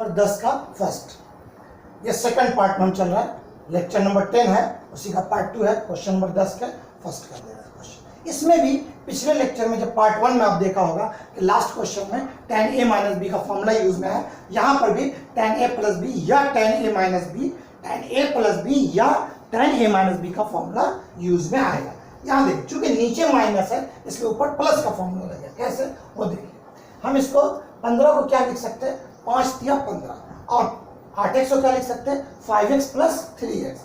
Number 10 का first. ये second part में हम चल रहा है, लेक्चर नंबर 10 है, उसी का पार्ट 2 है, क्वेश्चन नंबर 10 का फर्स्ट कर दे रहा है क्वेश्चन। इसमें भी पिछले लेक्चर में जब पार्ट 1 में आप देखा होगा कि लास्ट क्वेश्चन में tan a माइनस बी का फॉर्मूला यूज में है, यहाँ पर भी tan a प्लस बी या tan a minus B, tan a plus B या tan a माइनस बी का फॉर्मूला यूज में आएगा। यहाँ देखिए चूंकि नीचे माइनस है इसके ऊपर प्लस का फॉर्मूला लगेगा, कैसे वो देखिए। हम इसको 15 को क्या लिख सकते हैं, 5 या 15, और 8x को क्या लिख सकते हैं, 5x प्लस 3x।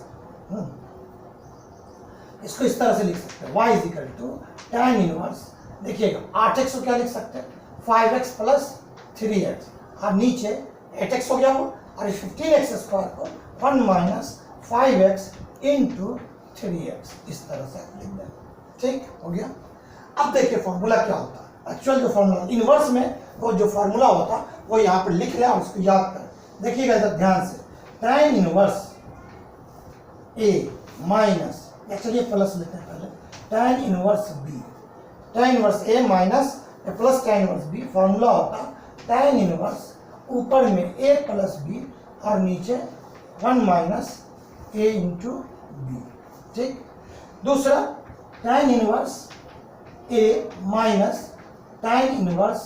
इसको इस तरह से लिख सकते हैं, y is equal to tan inverse, देखिएगा 8x को क्या लिख सकते हैं, 5x प्लस 3x, और नीचे 8x हो गया वो, और 15x स्क्वायर को 1 माइनस 5x इंटू 3x, इस तरह से लिख दें। ठीक हो गया। अब देखिए फॉर्मूला क्या होता है, एक्चुअल जो फॉर्मूला इनवर्स में वो जो फॉर्मूला होता वो यहाँ पर लिख लें और उसको याद करें। देखिएगा इधर ध्यान से, tan इनवर्स a माइनस, चलिए प्लस लेते हैं पहले, tan inverse b, tan inverse a minus plus tan inverse b, formula होता tan इनवर्स ऊपर में a प्लस b और नीचे 1 माइनस a इंटू b। ठीक। दूसरा tan inverse a minus tan inverse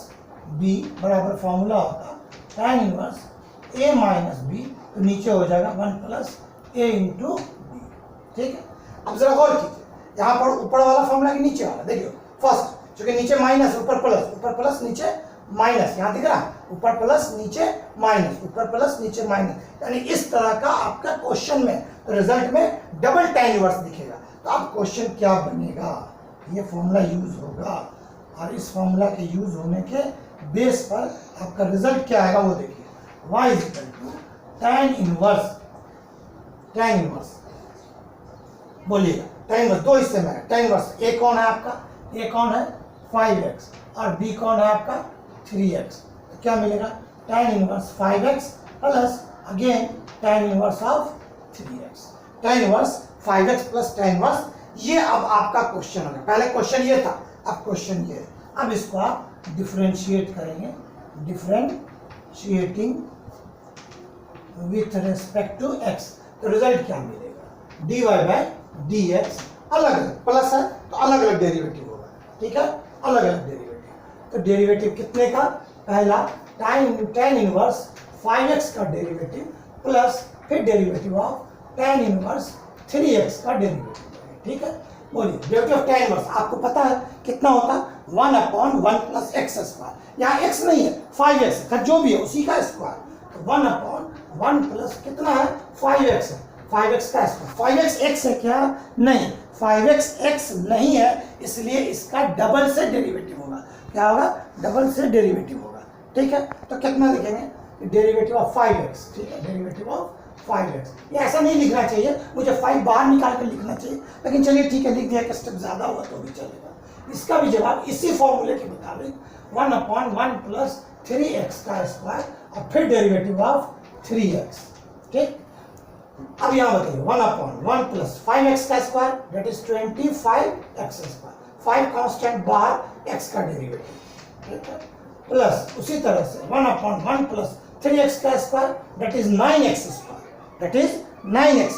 b बराबर फॉर्मूला होता tan inverse a minus b, तो नीचे हो जाएगा 1 प्लस a इंटू b। ठीक है। अब जरा गौर कीजिए, यहाँ पर ऊपर वाला फॉर्मूला कि नीचे वाला, देखिए फर्स्ट चूंकि नीचे माइनस ऊपर प्लस नीचे माइनस, यहाँ दिख रहा है ऊपर प्लस नीचे माइनस, ऊपर प्लस नीचे माइनस, यानी इस तरह का आपका क्वेश्चन में तो रिजल्ट में डबल tan इनवर्स दिखेगा। तो अब क्वेश्चन क्या बनेगा, ये फॉर्मूला यूज होगा और इस फॉर्मूला के यूज होने के बेस पर आपका रिजल्ट क्या आएगा वो देखिए, y is equal to tan inverse बोलिएगा, tan इनवर्स दो हिस्से में है, tan इनवर्स a कौन है आपका, a कौन है 5x और b कौन है आपका 3x, तो क्या मिलेगा tan inverse 5x plus again tan inverse of 3x, tan inverse 5x plus tan inverse. ये अब आपका क्वेश्चन होगा, पहले क्वेश्चन ये था, अब क्वेश्चन ये है। अब इसको आप डिफरेंशिएट करेंगे, differentiating with respect to x, तो रिजल्ट क्या मिलेगा, dy बाय dx, अलग अलग प्लस है तो अलग अलग डेरिवेटिव होगा। ठीक है, अलग अलग डेरिवेटिव, तो डेरिवेटिव कितने का, पहला tan इनवर्स 5x का डेरिवेटिव प्लस फिर derivative of tan inverse 3x का डेरिवेटिव। ठीक है, बोलिए डेरिवेटिव ऑफ tan इनवर्स आपको पता है कितना होता है, 1/1 प्लस x स्क्वायर, यहाँ x नहीं है 5x का, जो भी है उसी का स्क्वायर, तो 1/1 प्लस कितना है 5x है, 5x का स्क्वायर, 5x x है क्या, नहीं 5x x नहीं है, इसलिए इसका डबल से डेरिवेटिव होगा, क्या होगा, डबल से डेरिवेटिव होगा। ठीक है, तो कितना लिखेंगे, डेरिवेटिव ऑफ 5x, ठीक है, डेरिवेटिव ऑफ 5x, ये ऐसा नहीं लिखना चाहिए, मुझे 5 बाहर निकाल कर लिखना चाहिए, लेकिन चलिए ठीक है लिख दिया, कि स्टेप ज्यादा हुआ तो भी चलेगा। इसका भी जवाब इसी फॉर्मूले के मुताबिक 1/1 प्लस 3x का स्क्वायर और फिर डेरिवेटिव ऑफ 3x। ठीक, अब यहाँ बताइए 1/1 प्लस 5x का square that is 25x square, 5 constant बाहर x का डेरिवेटिव, ठीक है, प्लस उसी तरह से 1/1 प्लस 3x का square that is 9x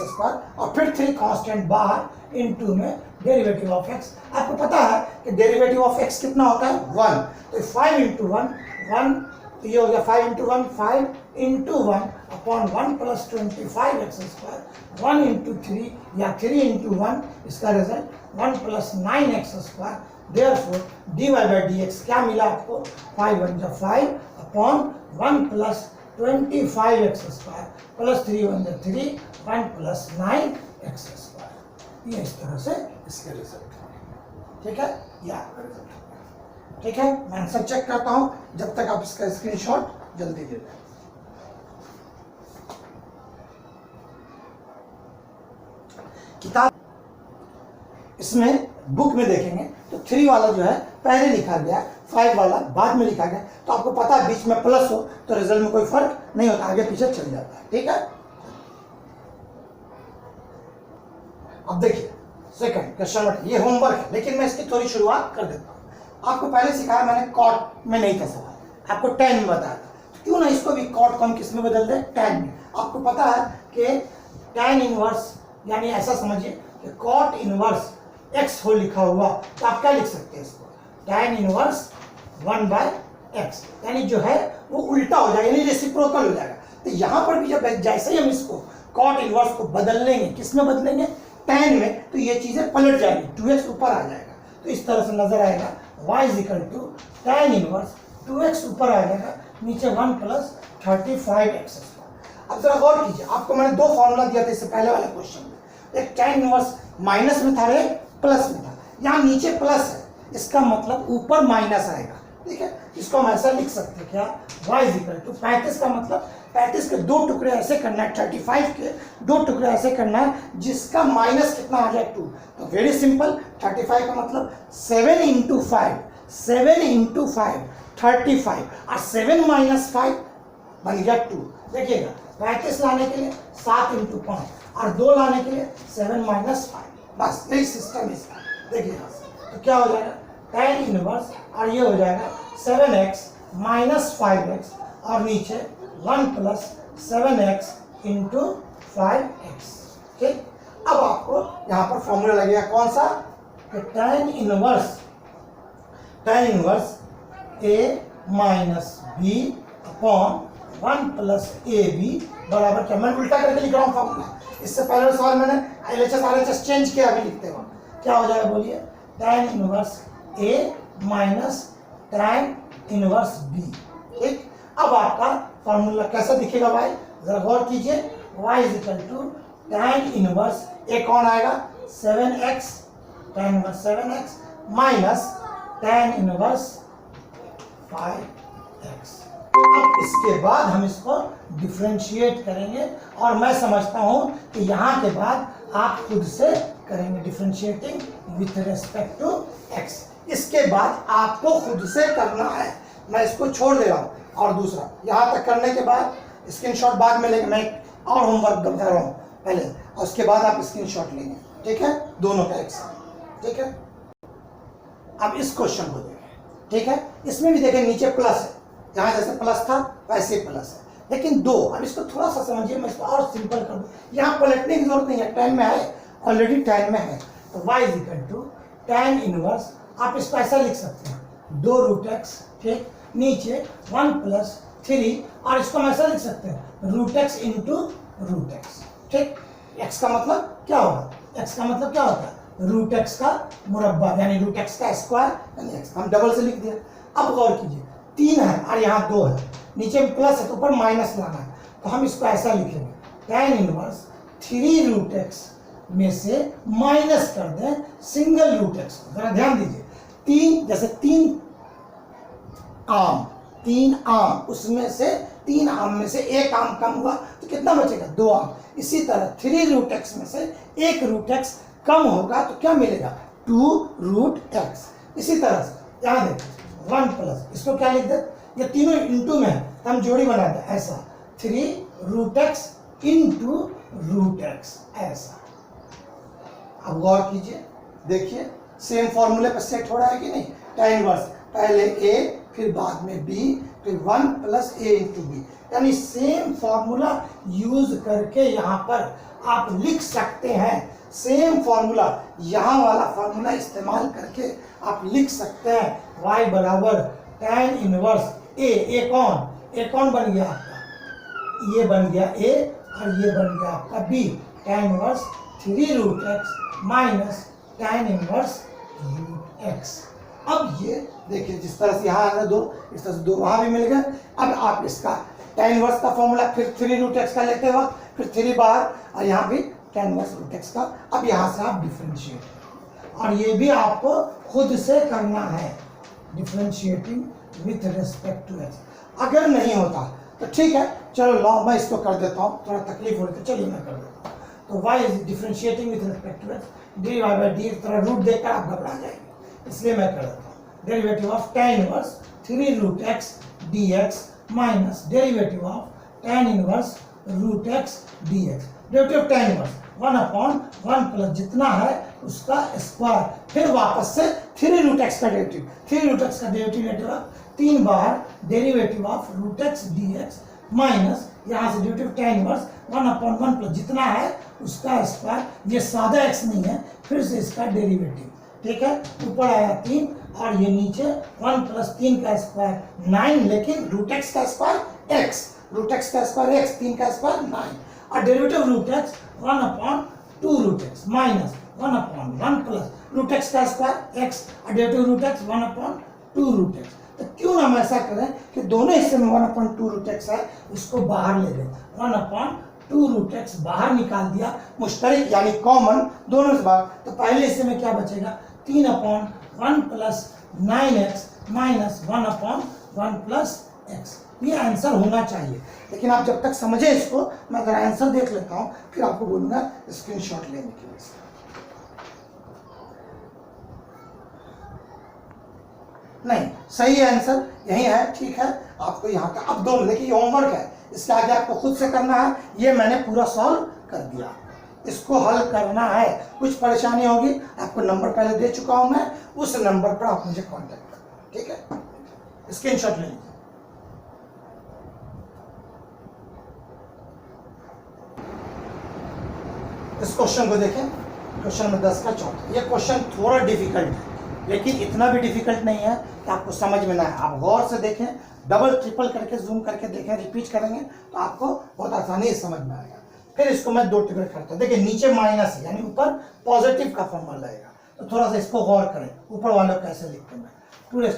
square, और फिर 3 कांस्टेंट बाहर इनटू में डेरिवेटिव ऑफ x। आपको पता है कि डेरिवेटिव ऑफ x कितना होता है 1, तो 5 इंटू 1, तो ये हो गया 5 into 1, 5 into 1/1 plus 25x square, 1 into 3 या 3 इंटू 1, इसका result 1 plus 9x square. Therefore dy by dx क्या मिला आपको, 5/1 plus 25x square plus 3 1 plus 9x square, ये इस तरह से इसके रिजल्ट होंगे। ठीक है, ये आपका रिजल्ट होगा। ठीक है, मैं आंसर चेक करता हूं, जब तक आप इसका स्क्रीनशॉट जल्दी ले लें। किताब इसमें बुक में देखेंगे तो 3 वाला जो है पहले लिखा गया, 5 वाला बाद में लिखा गया, तो आपको पता है बीच में प्लस हो तो रिजल्ट में कोई फर्क नहीं होता, आगे पीछे चल जाता है। ठीक है, अब देखिए सेकंड क्वेश्चन, ये होमवर्क है लेकिन मैं इसकी थोड़ी शुरुआत कर देता हूँ। आपको पहले सिखाया मैंने, कॉट में नहीं था सवाल, आपको 10 में बताया था, क्यों ना इसको भी कॉट को हम किस में बदल दें, tan में। आपको पता है कि tan इनवर्स यानी ऐसा समझिए कि कॉट इनवर्स x हो लिखा हुआ, तो आप क्या लिख सकते हैं इसको, tan इनवर्स 1/x, यानी जो है वो उल्टा हो जाएगा, यानी रेसिप्रोकल हो जाएगा। तो यहाँ पर भी जब जैसे ही हम इसको कॉट इनवर्स को बदल लेंगे, किस में बदलेंगे, tan में, तो ये चीजें पलट जाएंगी, 2x ऊपर आ जाएगा। तो इस तरह से नजर आएगा y = tan इनवर्स 2x ऊपर आ जाएगा, नीचे 1 + 35x²। अब जरा गौर कीजिए, आपको मैंने दो फॉर्मूला दिया था इससे पहले वाले क्वेश्चन में, एक tan इनवर्स माइनस में था, एक प्लस में था। यहाँ नीचे प्लस है, इसका मतलब ऊपर माइनस आएगा, ठीक है। इसको हम ऐसा लिख सकते हैं क्या, y = 35 का मतलब 35 के दो टुकड़े ऐसे करना है, 35 के दो टुकड़े ऐसे करना है जिसका माइनस कितना आ जाए 2। तो वेरी सिंपल, 35 का मतलब 7 × 5, 7 × 5 35, और 7 - 5 बन गया 2। देखिएगा 35 लाने के लिए 7 × 5 और 2 लाने के लिए 7 - 5, बस यही सिस्टम इसका। देखिए तो क्या हो जाएगा, tan इनवर्स, और ये हो जाएगा 7x - 5x, और नीचे 1 + 7x × 5x, ठीक। अब आपको यहाँ पर फॉर्मूला लगेगा कौन सा, कि tan inverse a - b upon 1 + ab बराबर क्या, मैं उल्टा करके लिख रहा हूँ फॉर्मूला, इससे पहले सवाल मैंने LHS RHS चेंज किया, अभी लिखते वक्त क्या हो जाएगा बोलिए, tan inverse a - tan inverse b, ठीक। अब आपका फॉर्मूला कैसा दिखेगा भाई, जरा गौर कीजिए, y = tan इनवर्स a कौन आएगा, 7x, tan inverse 7x minus tan inverse 5x। अब इसके बाद हम इसको डिफरेंशिएट करेंगे, और मैं समझता हूं कि यहाँ के बाद आप खुद से करेंगे differentiating with respect to x। इसके बाद आपको खुद से करना है, मैं इसको छोड़ दे रहा हूँ। और दूसरा, यहाँ तक करने के बाद स्क्रीनशॉट बाद में लेंगे, मैं और होमवर्क बता रहा हूँ पहले, और उसके बाद आप स्क्रीनशॉट लेंगे, ठीक है, दोनों का एक साथ, ठीक है। अब इस क्वेश्चन को देखें, ठीक है, इसमें भी देखें नीचे प्लस है, यहाँ जैसे प्लस था वैसे प्लस है, लेकिन दो। अब इसको थोड़ा सा समझिए, मैं इसको और सिंपल कर दूँ, यहाँ पलटने की जरूरत नहीं है, tan में है, ऑलरेडी tan में है। तो y = tan इनवर्स, आप इसको ऐसा लिख सकते हैं 2√x, ठीक, नीचे 1 + 3, और इसको हम ऐसा लिख सकते हैं √x × √x, ठीक। x का मतलब क्या होगा, x का मतलब क्या होता है, √x का मुरब्बा, यानी √x का स्क्वायर, यानी x हम डबल से लिख दिया। अब गौर कीजिए, 3 है और यहाँ 2 है, नीचे में प्लस है तो ऊपर माइनस लाना है, तो हम इसको ऐसा लिखेंगे tan इनवर्स 3√x में से माइनस कर दें सिंगल √x को। जरा ध्यान दीजिए, 3 जैसे 3 आम, उसमें से 3 आम में से 1 आम कम हुआ तो कितना बचेगा, 2 आम। इसी तरह 3√x में से 1 √x कम होगा तो क्या मिलेगा, 2√x। इसी तरह से यहाँ देखिए 1 +, इसको क्या लिख दे, ये तीनों इंटू में है, हम जोड़ी बना दें ऐसा, 3√x × √x, ऐसा। अब गौर कीजिए, देखिए सेम फॉर्मूले पर सेट हो रहा है कि नहीं, tan इनवर्स पहले a, फिर बाद में b, फिर 1 + a × b, यानी सेम फॉर्मूला यूज करके यहाँ पर आप लिख सकते हैं, सेम फॉर्मूला, यहाँ वाला फॉर्मूला इस्तेमाल करके आप लिख सकते हैं y = tan इनवर्स a कौन बन गया आपका, ये बन गया a और ये बन गया आपका b, tan inverse 3√x minus tan inverse √x। अब ये देखिए, जिस तरह से यहाँ आ 2, इस तरह से 2 वहाँ भी मिल गए। अब आप इसका tan इनवर्स का फॉर्मूला फिर 3√x का लेते वक्त, फिर 3 बाहर, और यहाँ भी tan इनवर्स √x का। अब यहाँ से आप डिफरेंशिएट, और ये भी आपको खुद से करना है, differentiating with respect to x। अगर नहीं होता तो ठीक है, चलो लो मैं इसको कर देता हूँ, थोड़ा तकलीफ हो रही है, चलिए मैं कर देता हूँ। तो y is differentiating with respect to x, dy/d, थोड़ा रूट देखकर आप घबरा जाएंगे, इसलिए मैं कर देता हूँ derivative of tan inverse 3√x dx minus derivative of tan inverse √x dx। Derivative tan inverse 1/1 + जितना है उसका स्क्वायर, फिर वापस से 3√x का डेरिवेटिव, 3√x का डेरिवेटिव 3 बार derivative of root x d x minus यहाँ से डेरिवेटिव tan इनवर्स 1/1 प्लस जितना है उसका स्क्वायर, ये सादा x नहीं है, फिर से इसका डेरिवेटिव, ठीक है। ऊपर आया 3 और ये नीचे 1 प्लस 3 का स्क्वायर 9, लेकिन रूट एक्स का स्क्वायर x, रूट एक्स का स्क्वायर x, 3 का स्क्वायर 9 और derivative root x 1/2 root x minus 1/1 plus root x का स्क्वायर x और derivative root x 1/2 root x. तो क्यों हम ऐसा करें कि दोनों हिस्से में 1/2 रूट एक्स है, उसको बाहर ले लें, 1/2 रूट एक्स बाहर निकाल दिया, मुश्तरिक यानी कॉमन दोनों से बाहर। तो पहले हिस्से में क्या बचेगा, 3/1 plus 9x minus 1/1 plus x। ये आंसर होना चाहिए, लेकिन आप जब तक समझे इसको, मैं अगर आंसर देख लेता हूँ फिर आपको बोलूँगा स्क्रीनशॉट लेने के लिए। नहीं, सही आंसर यही है, ठीक है। आपको यहाँ का अब दो, देखिए ये होमवर्क है, इसके आगे आपको खुद से करना है। ये मैंने पूरा सॉल्व कर दिया, इसको हल करना है। कुछ परेशानी होगी, आपको नंबर पहले दे चुका हूं मैं, उस नंबर पर आप मुझे कांटेक्ट करना, ठीक है। स्क्रीनशॉट ले लीजिए। इस क्वेश्चन को देखें, क्वेश्चन नंबर 10 का चौथा। ये क्वेश्चन थोड़ा डिफिकल्ट है, लेकिन इतना भी डिफिकल्ट नहीं है कि आपको समझ में ना आए। आप गौर से देखें, डबल ट्रिपल करके जूम करके देखें, रिपीट करेंगे तो आपको बहुत आसानी से समझ में आएगा। फिर इसको मैं 2 टुकड़े करता हूँ। देखिए नीचे माइनस है, यानी ऊपर पॉजिटिव का फॉर्मूला लगेगा, तो थोड़ा सा इसको गौर करें। ऊपर वालों को कैसे लिखते हैं, 2x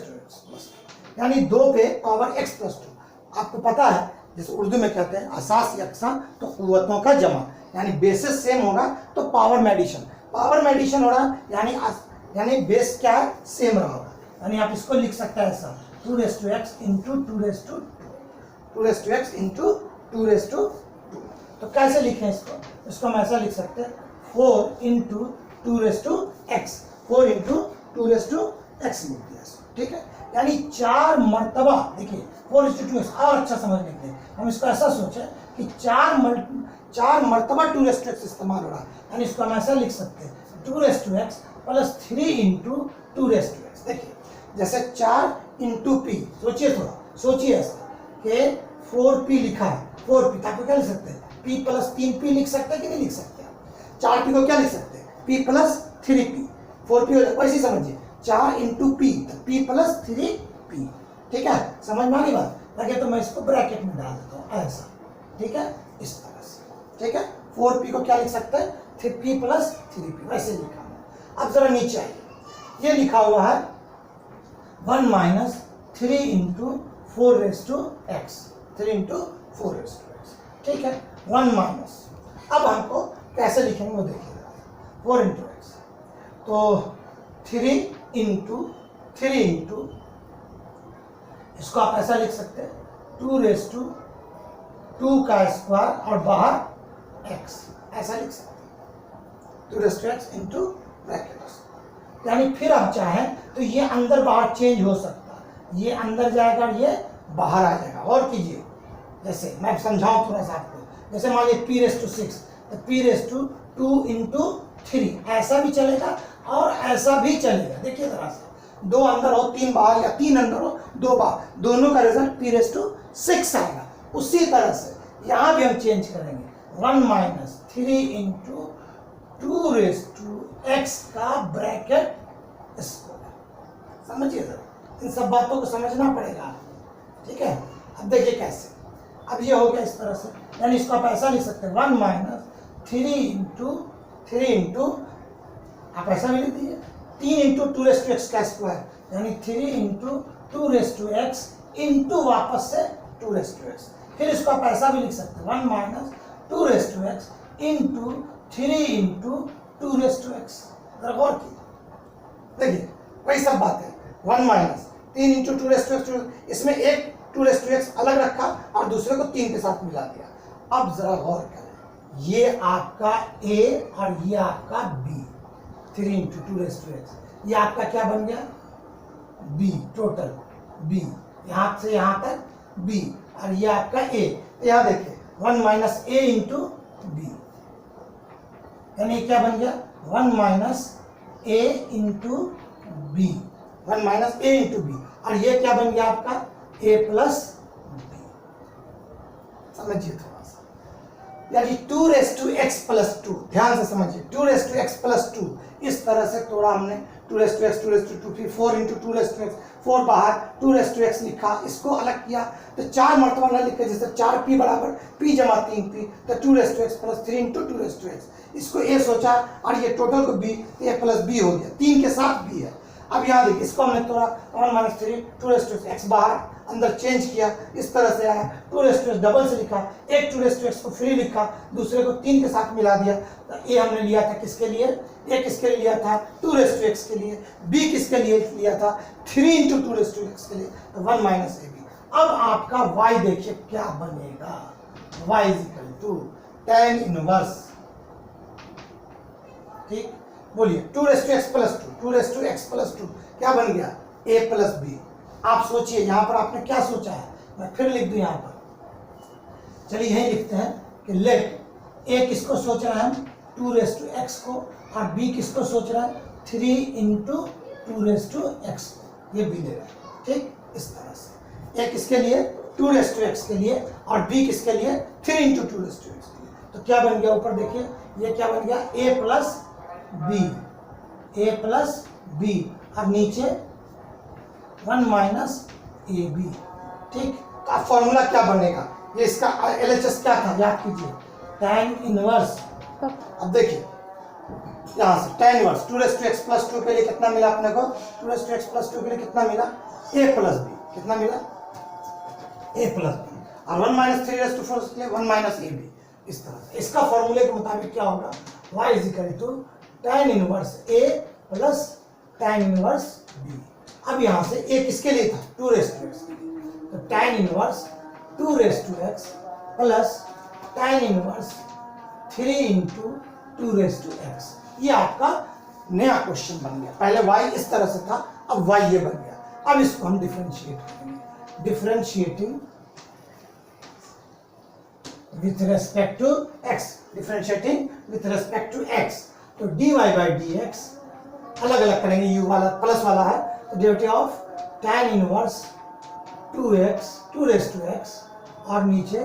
यानी 2 पे पावर x प्लस 2। आपको पता है, जैसे उर्दू में कहते हैं असास यकसा तो कुव्वतों का जमा, यानी बेसिस सेम होगा तो पावर में एडिशन, पावर में एडिशन हो रहा यानी बेस क्या है, सेम रहा होगा। यानी आप इसको लिख सकते हैं ऐसा, 2x इंटू 2 2x इंटू 2 तो कैसे लिखें इसको, इसको हम ऐसा लिख सकते हैं 4 इंटू 2x, 4 इंटू 2x लिख दिया, ठीक है। यानी 4 मरतबा, देखिए 4:2x और अच्छा समझने के लिए हम इसको ऐसा सोचें कि 4 मरतबा 2x इस्तेमाल हो रहा है, यानी इसको हम ऐसा लिख सकते हैं 2x प्लस 3 इंटू 2x। देखिए जैसे 4 इंटू p, सोचिए थोड़ा, सोचिए ऐसा कि 4p लिखा है, 4p तो आपको क्या लिख सकते हैं, p प्लस 3p लिख सकते हैं कि नहीं लिख सकते? 4p को क्या लिख सकते हैं, p प्लस 3p, 4p वैसे ही समझिए, 4 इंटू p तो p प्लस 3p, ठीक है। समझ में आ गई बात? लगे तो मैं इसको ब्रैकेट में डाल देता हूँ ऐसा, ठीक है, इस तरह से, ठीक है। 4p को क्या लिख सकते हैं, 3p प्लस 3p, वैसे लिखा है। अब जरा नीचे आइए, ये लिखा हुआ है 1 minus 3 into 4x, 3 into 4x, ठीक है। 1 माइनस, अब हमको कैसे लिखेंगे वो देखिएगा, 4 इंटू एक्स, तो 3 इंटू इसको आप ऐसा लिख सकते हैं 2 का स्क्वायर और बाहर x, ऐसा लिख सकते हैं 2x इंटू ब्रैकेट। यानी फिर आप चाहें तो ये अंदर बाहर चेंज हो सकता है, ये अंदर जाएगा और ये बाहर आ जाएगा। और कीजिए, जैसे मैं समझाऊं थोड़ा सा आपको, जैसे मान लीजिए p⁻6 तो p⁻2 इंटू 3 ऐसा भी चलेगा और ऐसा भी चलेगा। देखिए जरा सा, 2 अंदर हो 3 बाहर, या 3 अंदर हो 2 बाहर, दोनों का रिजल्ट p⁻6 आएगा। उसी तरह से यहाँ भी हम चेंज करेंगे, 1 माइनस 3 इंटू 2x का ब्रैकेट स्क्वायर। समझिए जरा, इन सब बातों को समझना पड़ेगा, ठीक है। अब देखिए कैसे, अब ये हो गया इस तरह से, यानी इसको आप ऐसा लिख सकते हैं 1 माइनस 3 इंटू आप ऐसा भी लिख दीजिए 3 इंटू 2x का स्क्वायर, यानी 3 इंटू 2x इंटू वापस से 2x। फिर इसको आप ऐसा भी लिख सकते हैं 1 minus 2x into 3 into 2x। गौर कीजिए, देखिए वही सब बात है, 1 माइनस 3 इंटू 2x, इसमें एक 2x अलग रखा और दूसरे को 3 के साथ मिला दिया। अब जरा गौर करें, ये आपका a और ये आपका b, 3 इंटू 2x, ये आपका क्या बन गया b, टोटल b, यहाँ से यहाँ तक b, और ये आपका a। तो यहाँ देखिए 1 माइनस a इंटू b, यानी क्या बन गया 1 minus a into b, 1 minus a into b। और ये क्या बन गया आपका a प्लस बी। समझिए थोड़ा सा, यानी 2 रेस टू एक्स प्लस 2, ध्यान से समझिए 2 रेस टू एक्स प्लस 2, इस तरह से तोड़ा हमने 2 raise to x 2 raise to 2, फिर 4 इंटू 2 रेस टू एक्स, 4 बाहर 2 रेस टू एक्स लिखा, इसको अलग किया तो 4 मरतबा ना लिख के, जैसे 4p बराबर p जमा 3p, तो 2 raise to x plus 3 into 2 raise to x, इसको a सोचा और ये टोटल को b, a प्लस b हो गया, 3 के साथ b है। अब यहाँ देखिए इसको हमने तोड़ा 1 माइनस 3 2 रेस टू एक्स बाहर अंदर चेंज किया, इस तरह से आया 2 रेस टू एक्स डबल से लिखा, एक 2 रेस टू एक्स को फ्री लिखा, दूसरे को 3 के साथ मिला दिया, तो ए हमने लिया था किसके लिए, ए किसके लिए लिया था 2 रेस टू एक्स के लिए, बी किसके लिए लिया था 3 इंटू 2 रेस टू एक्स के लिए, तो 1 माइनस ए बी। अब आपका y देखिए क्या बनेगा, y is equal to tan inverse, ठीक बोलिए 2 raise to x plus 2 2 raise to x plus 2 क्या बन गया a प्लस बी। आप सोचिए यहाँ पर आपने क्या सोचा है, मैं फिर लिख दूं यहाँ पर, चलिए यही लिखते हैं कि लेट a किसको सोच रहा है हम 2 रेस टू एक्स को, और b किसको सोच रहा है 3 इंटू 2 रेस टू एक्स को, ये b ले रहा है, ठीक इस तरह से a किसके लिए 2 रेस टू एक्स के लिए और b किसके लिए 3 इंटू 2 रेस टू एक्स के लिए, तो क्या बन गया ऊपर देखिए ये क्या बन गया a प्लस बी और नीचे 1 माइनस ए बी, ठीक। का फॉर्मूला क्या बनेगा, ये इसका LHS क्या था याद कीजिए tan इनवर्स। अब देखिए यहाँ से tan inverse 2 raise to x plus 2 के लिए कितना मिला अपने को, 2 रेस टू एक्स प्लस 2 के लिए कितना मिला a प्लस बी, कितना मिला a प्लस बी, और 1 माइनस 3 रेस टू 4 के लिए 1 माइनस ए बी, इस तरह से। इसका फॉर्मूले के मुताबिक क्या होगा y is equal to tan inverse a plus tan inverse b। अब यहाँ से a किसके लिए था 2 रेस टू एक्स के लिए, तो tan inverse 2 raise to x plus tan inverse 3 into 2 raise to x, ये आपका नया क्वेश्चन बन गया। पहले y इस तरह से था, अब y ये बन गया। अब इसको हम डिफरेंशिएट करेंगे, differentiating with respect to x, differentiating with respect to x, तो dy बाई डी एक्स अलग अलग करेंगे, u वाला प्लस वाला है, तो derivative of tan inverse 2x 2 raise to x और नीचे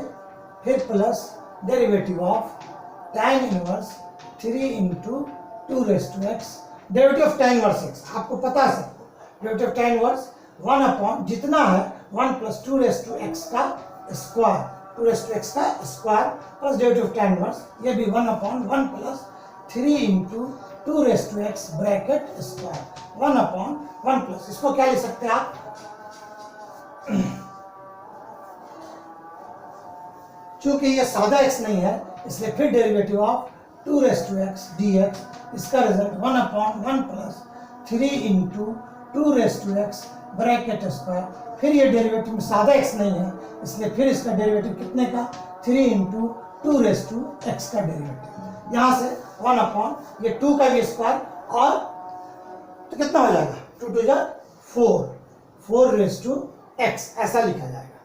फिर plus derivative of tan inverse 3 into 2 raise to x, derivative of tan inverse x आपको पता है सबको, derivative of tan inverse 1 upon जितना है 1 प्लस 2 रेस टू x का स्क्वायर, 2 रेस टू x का square plus derivative of tan inverse, ये भी 1 upon 1 plus 3 into 2 raise to x bracket square, 1 upon 1 plus, इसको क्या लिख सकते हैं आप चूंकि ये सादा x नहीं है इसलिए फिर derivative of 2 raise to x d x, इसका result 1 upon 1 plus 3 into 2 raise to x bracket square, फिर ये डेरिवेटिव में सादा x नहीं है इसलिए फिर इसका डेरिवेटिव कितने का 3 इंटू 2 रेस टू एक्स का डेरिवेटिव, यहाँ से 1 अपॉन ये 2 का भी स्क्वायर और तो कितना हो जाएगा 2 टू जा 4 रेस टू एक्स ऐसा लिखा जाएगा,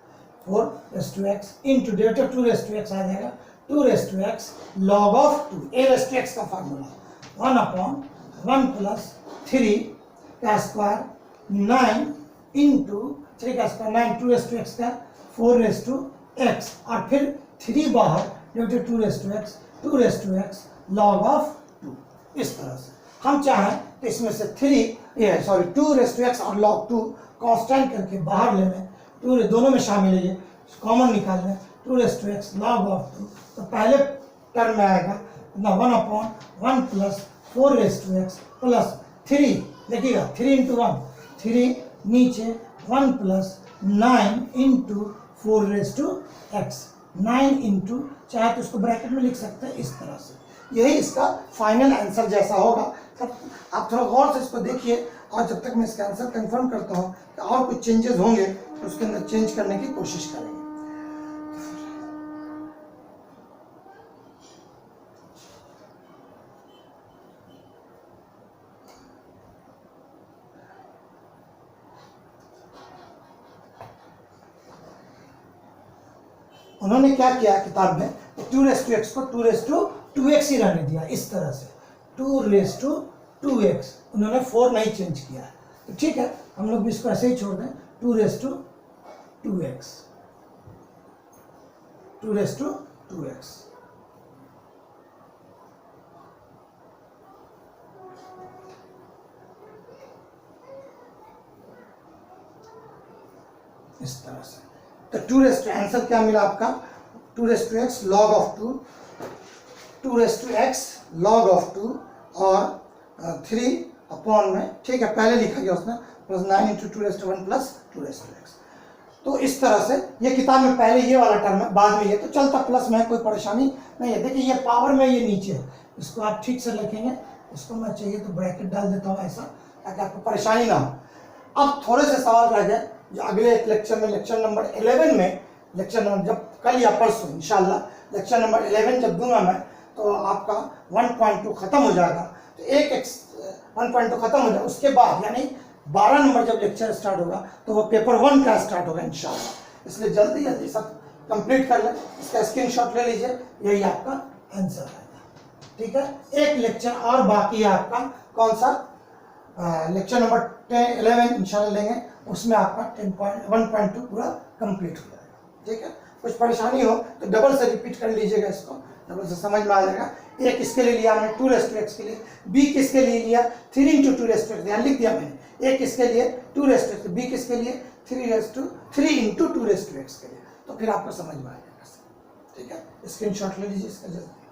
4 raise to x into derivative 2 raise to x आ जाएगा 2 raise to x log of 2, a raise to x का फार्मूला 1 अपॉन 1 प्लस 3 का स्क्वायर 9 इंटू 3 का स्क्वायर 9 2 रेस टू एक्स का 4 रेस टू एक्स और फिर 3 बाहर derivative 2 raise to x 2 raise to x log of 2, इस तरह से हम चाहें तो इसमें से 2 रेस टू एक्स और लॉग 2 कांस्टेंट करके बाहर ले लें, 2 दोनों में शामिल है, ये कॉमन निकाल लें 2 raise to x log of 2, तो पहले टर्म में आएगा ना 1 upon 1 plus 4 raise to x plus 3, देखिएगा 3 इंटू 1 3 नीचे 1 plus 9 into 4 raise to x 9 into, चाहे तो इसको ब्रैकेट में लिख सकते हैं इस तरह से, यही इसका फाइनल आंसर जैसा होगा। तब आप थोड़ा गौर से इसको देखिए और जब तक मैं इसका आंसर कंफर्म करता हूँ कि और कुछ चेंजेस होंगे तो उसके अंदर चेंज करने की कोशिश करेंगे। उन्होंने क्या किया किताब में 2 रेस टू एक्स को 2 रेस टू 2x ही रहने दिया, इस तरह से 2 रेस टू 2x, उन्होंने 4 नहीं चेंज किया है, तो ठीक है हम लोग भी इसको ऐसे ही छोड़ दें 2 raised to 2x, 2 raised to 2x। इस तरह से। तो 2 रेस्ट टू, आंसर क्या मिला आपका, 2 raised to x log of 2, 2 raised to x log of 2 और 3 अपॉन में, ठीक है, पहले लिखा गया उसमें plus 9 into 2 raised to 1 plus 2 raised to x. तो इस तरह से ये किताब में पहले ये वाला टर्म है, बाद में ये तो चलता प्लस में, कोई परेशानी नहीं है। देखिए ये पावर में, ये नीचे है, इसको आप ठीक से लिखेंगे। इसको मैं चाहिए तो ब्रैकेट डाल देता हूँ ऐसा, ताकि आपको परेशानी ना हो। अब थोड़े से सवाल रह गए जो अगले एक लेक्चर में, लेक्चर नंबर 11 में, लेक्चर नंबर जब कल या परसों इंशाल्लाह लेक्चर नंबर 11 जब दूंगा मैं, तो आपका 1.2 खत्म हो जाएगा। तो एक 1.2 खत्म हो जाएगा, उसके बाद यानी 12 नंबर जब लेक्चर स्टार्ट होगा तो वो पेपर 1 का स्टार्ट होगा इंशाल्लाह। इसलिए जल्दी जल्दी सब कंप्लीट कर लें, इसका स्क्रीनशॉट ले लीजिए, यही आपका आंसर आएगा। ठीक है, एक लेक्चर और बाकी है आपका, कौन सा, लेक्चर नंबर 11 इंशाल्लाह लेंगे, उसमें आपका 1.2 पूरा कंप्लीट हो जाएगा। ठीक है, कुछ परेशानी हो तो डबल से रिपीट कर लीजिएगा, इसको डबल से समझ में आ जाएगा। एक इसके लिए लिया हमने 2 रेस्ट टू एक्स के लिए, बी किसके लिए लिया 3 इंटू 2 रेस्ट टू एक्स, यहाँ लिख दिया मैंने। एक इसके लिए 2 रेस्ट टू एक्स, बी किसके लिए 3 इंटू 2 रेस्ट टू एक्स के लिए, तो फिर आपको समझ में आ जाएगा। ठीक है, स्क्रीनशॉट ले लीजिए इसका जल्दी,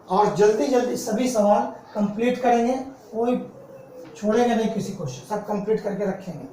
और जल्दी जल्दी सभी सवाल कंप्लीट करेंगे, कोई छोड़ेंगे नहीं किसी क्वेश्चन, सब कंप्लीट करके रखेंगे।